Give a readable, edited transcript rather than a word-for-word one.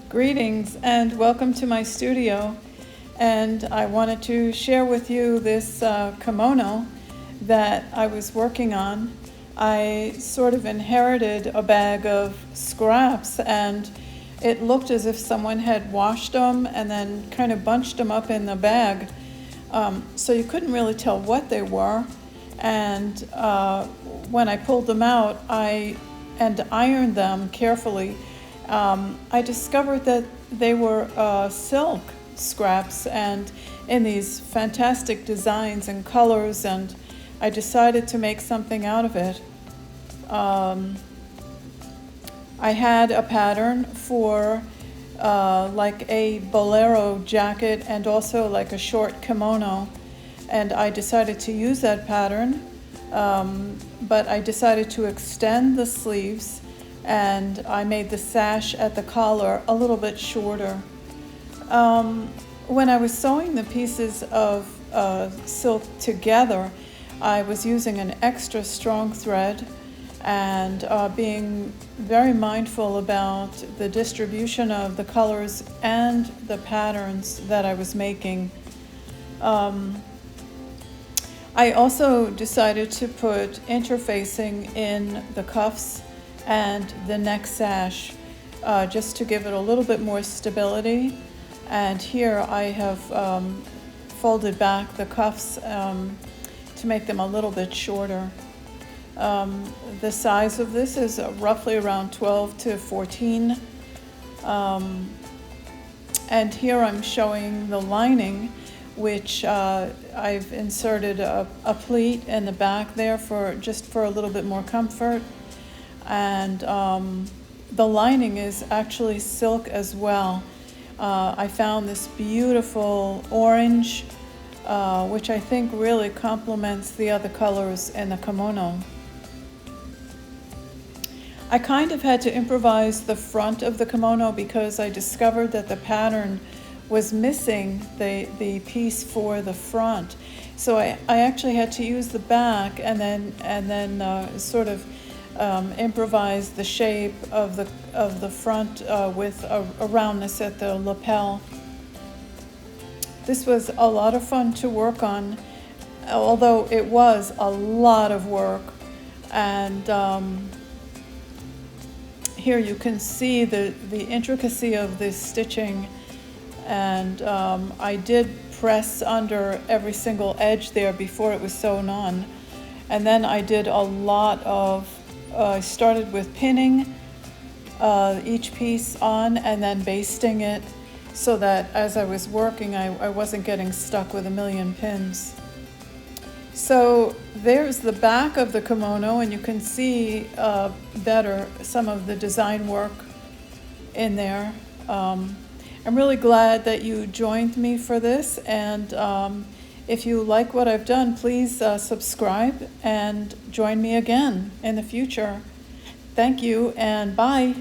Greetings and welcome to my studio. And I wanted to share with you this kimono that I was working on. I sort of inherited a bag of scraps, and it looked as if someone had washed them and then kind of bunched them up in the bag. So you couldn't really tell what they were. And when I pulled them out and ironed them carefully, I discovered that they were silk scraps and in these fantastic designs and colors, and I decided to make something out of it. I had a pattern for like a bolero jacket and also like a short kimono, and I decided to use that pattern, but I decided to extend the sleeves, and I made the sash at the collar a little bit shorter. When I was sewing the pieces of silk together, I was using an extra strong thread and being very mindful about the distribution of the colors and the patterns that I was making. I also decided to put interfacing in the cuffs and the neck sash, just to give it a little bit more stability. And here I have folded back the cuffs to make them a little bit shorter. The size of this is roughly around 12 to 14. And here I'm showing the lining, which I've inserted a pleat in the back there for a little bit more comfort. And the lining is actually silk as well. I found this beautiful orange, which I think really complements the other colors in the kimono. I kind of had to improvise the front of the kimono because I discovered that the pattern was missing the piece for the front. So I actually had to use the back and then sort of improvise the shape of the front with a roundness at the lapel. This was a lot of fun to work on, although it was a lot of work. And here you can see the intricacy of this stitching, and I did press under every single edge there before it was sewn on. And then I did a lot of I started with pinning each piece on and then basting it so that as I was working, I wasn't getting stuck with a million pins. So there's the back of the kimono, and you can see better some of the design work in there. I'm really glad that you joined me for this, and if you like what I've done, please subscribe and join me again in the future. Thank you, and bye.